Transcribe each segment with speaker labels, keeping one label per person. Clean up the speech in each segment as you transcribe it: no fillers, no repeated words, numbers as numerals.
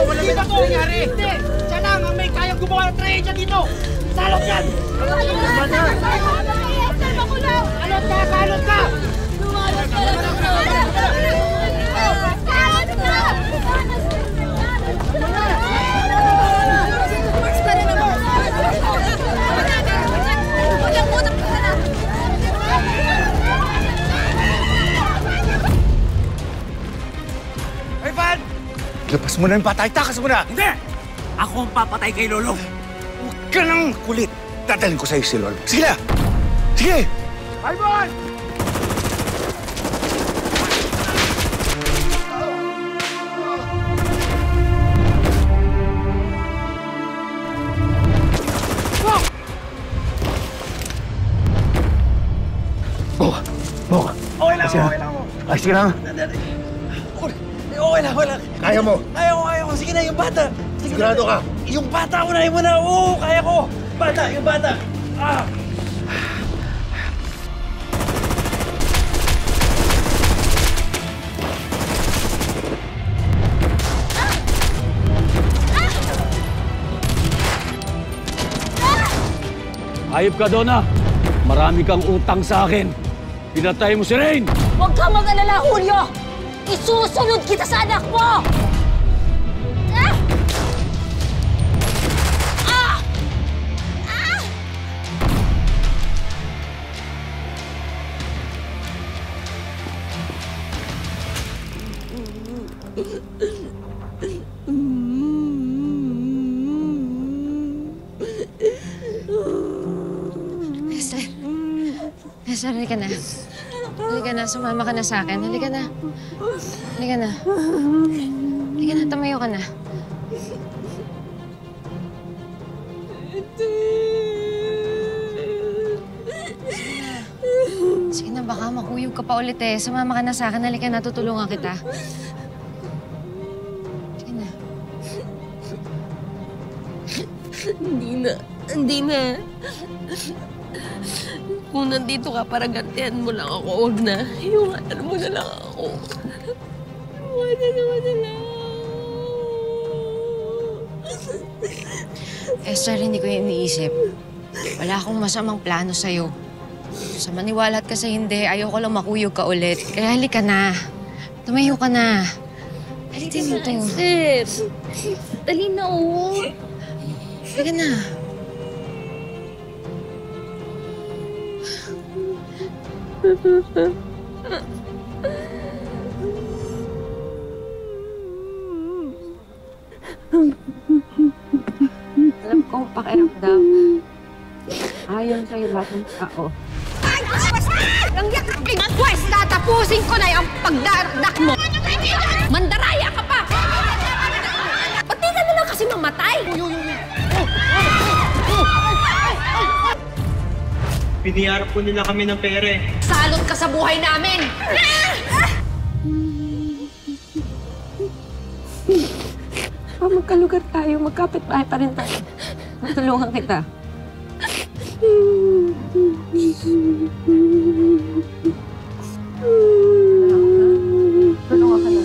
Speaker 1: Wala na ito nangyari! Hindi! Siya lang ang may kayang gumawa ng trahedya dito! Salot yan! Salot ka! Salot ka!
Speaker 2: Ivan! Lapas mo na yung patay! Takas mo na!
Speaker 3: Hindi! Ako ang papatay kay Lolo!
Speaker 2: Huwag ka nang kulit! Dadalhin ko sa'yo si Lolo. Sige na! Sige!
Speaker 1: Ivan!
Speaker 2: Boka!
Speaker 1: Okay lang ako!
Speaker 2: Ay, sige lang!
Speaker 1: Okay lang!
Speaker 2: Kaya mo!
Speaker 1: Kaya ko! Sige na, yung bata!
Speaker 2: Sigurado ka!
Speaker 1: Yung bata, unahin mo na! Oo, kaya ko! Yung bata! Ah!
Speaker 3: Hayop ka, Donna! Marami kang utang sa akin! Pinatay mo si Rain!
Speaker 4: Huwag kang mag-alala, Julio! Isusunod kita sa anak mo! Ah! Ah! Ah!
Speaker 5: Esther, halika na. Halika na, sumama ka na sa akin. Halika na. Halika na. Halika na, tumayo ka na. Sige na, baka makuyog ka pa ulit eh. Sumama ka na sa akin. Halika na, tutulungan kita. Sige na.
Speaker 4: Hindi na. Kung nandito ka para gantihan mo lang ako, huwag na. Iwanan mo na lang ako. Iwanan mo na lang.
Speaker 5: Esther, hindi ko yung iniisip. Wala akong masamang plano sa'yo. Sa maniwala at kasi hindi, ayoko lang makuyog ka ulit. Kaya halika na. Tumayo ka na. Alitin mo to.
Speaker 4: Esther, dali na oh.
Speaker 5: Halika na. Alam ko, pakiramdam. Ayon sa'yo lahat ng tao.
Speaker 4: Ang yakap king Wes, tatapusin ko na yung pagdarak mo. Mandaraya ka pa! Ba't di ka na lang kasi mamatay?
Speaker 6: Piniyarap po nila kami ng pere.
Speaker 4: Salot ka sa buhay namin!
Speaker 5: Magkalugar tayo, magkapit-bahay pa rin tayo. Tutulungan kita. Tulungan ka na.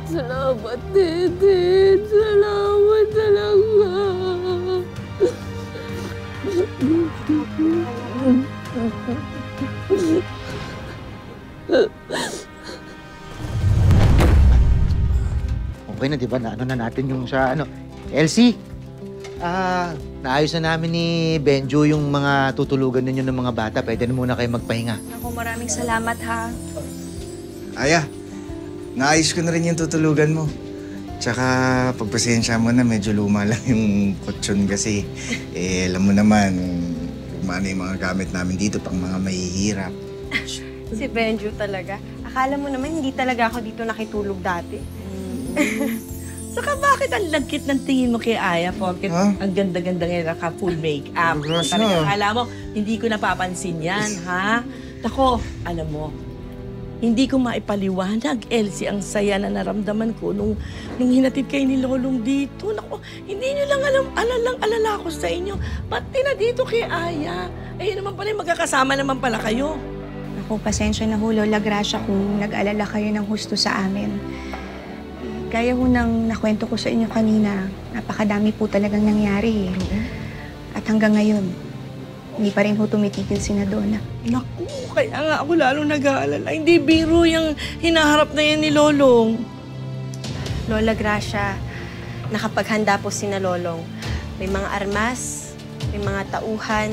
Speaker 4: Salamat, Deden. Salamat talaga.
Speaker 7: Okay na, di ba? Naano na natin yung sa Elsie, naayos na namin ni Benjo yung mga tutulugan ninyo ng mga bata. Pwede na muna kayo magpahinga.
Speaker 8: Ako, maraming salamat ha.
Speaker 9: Aya, naayos ko na rin yung tutulugan mo. Tsaka pagpasensya mo na, medyo luma lang yung kutsyon kasi. Alam mo naman, luma na yung mga gamit namin dito pang mga mahihirap.
Speaker 8: Si Benjo talaga. Akala mo naman hindi talaga ako dito nakitulog dati.
Speaker 10: Saka bakit ang lagkit ng tingin mo kay Aya? Porket ang ganda-ganda ngayon, naka-full make-up. Alam mo, hindi ko napapansin yan, ha? Ako, alam mo, hindi ko maipaliwanag, Elsie, ang saya na naramdaman ko nung hinatid kayo ni Lolong dito. Naku, hindi nyo lang alala ko sa inyo. Pati na dito kay Aya. Ayun naman pala, magkakasama naman pala kayo.
Speaker 11: Naku, pasensya na ho, Lola Gracia, kung nag-alala kayo ng husto sa amin. Gaya ho ng nakwento ko sa inyo kanina, napakadami po talagang nangyari. At hanggang ngayon, hindi pa rin ho tumitigil si Donna.
Speaker 10: Naku, kaya nga ako lalong nag-aalala. Hindi biro yung hinaharap na yan ni Lolong.
Speaker 8: Lola Gracia, nakapaghanda po si Lolong. May mga armas, may mga tauhan.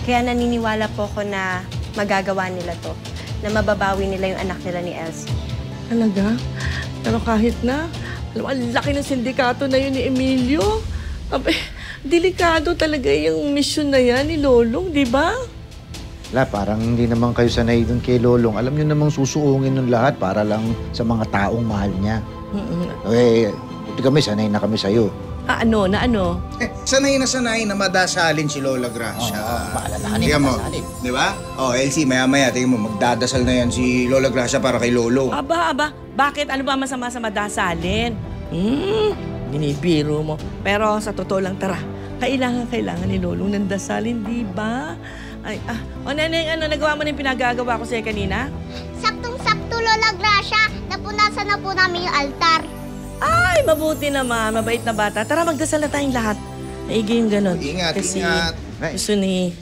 Speaker 8: Kaya naniniwala po ako na magagawa nila to. Na mababawi nila yung anak nila ni Elsie.
Speaker 10: Talaga? Pero kahit na, alam, ang laki ng sindikato na yun ni Emilio. Abe, delikado talaga yung mission na yan ni Lolong, di ba?
Speaker 7: Wala, parang hindi naman kayo sanay dun kay Lolong. Alam niyo namang susuungin ng lahat para lang sa mga taong mahal niya. Buti kami, sanay na kami sa'yo.
Speaker 10: Ano?
Speaker 9: Sanay na madasalin si Lola Gracia.
Speaker 7: Maalalahanin, madasalin.
Speaker 9: Di ba? Elsie, maya-maya, tingin mo, magdadasal na yan si Lola Gracia para kay Lolo.
Speaker 10: Aba, bakit? Ano ba masama sa madasalin? Binibiro mo. Pero sa totoo lang, tara. Kailangan ni Lolong ng dasalin, di ba? Neneng, nagawa mo na yung pinagagawa ko sa'yo kanina?
Speaker 12: Saktong-sakto, Lola Gracia. Napunasan na po namin yung altar.
Speaker 10: Ay, mabuti naman. Mabait na bata. Tara, magdasal na tayong lahat. Maigi yung ganun.
Speaker 9: Ingat.
Speaker 10: Kasi gusto ni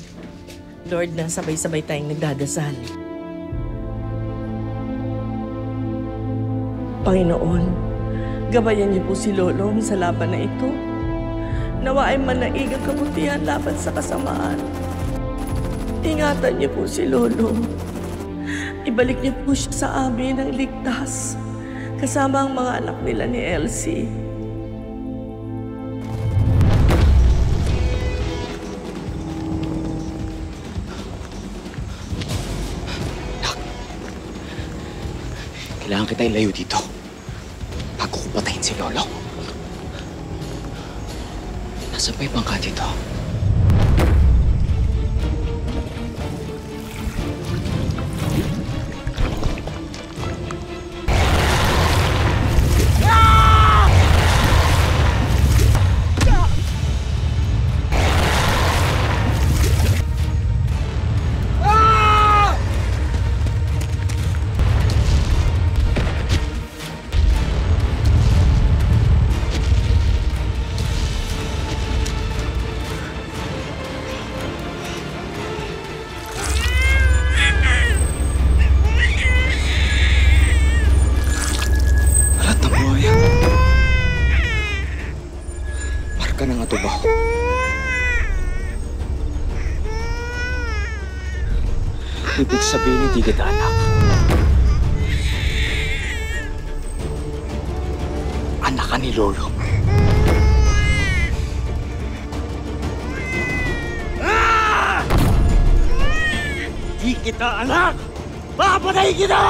Speaker 10: Lord na sabay-sabay tayong nagdadasal. Panginoon, gabayan niyo po si Lolong sa laban na ito. Nawa ay manaig ang kabutihan laban sa kasamaan. Ingatan niyo po si Lolong. Ibalik niyo po siya sa amin ng ligtas. Kasama ang mga anak nila ni Elsie.
Speaker 2: Kailangan kita ilayo dito bago ko patayin si Lolo. Nasaan pa yung bangka dito? Ibig sabihin, hindi kita anak. Anak ka ni Lolo.
Speaker 3: Hindi kita anak! Papatayin kita!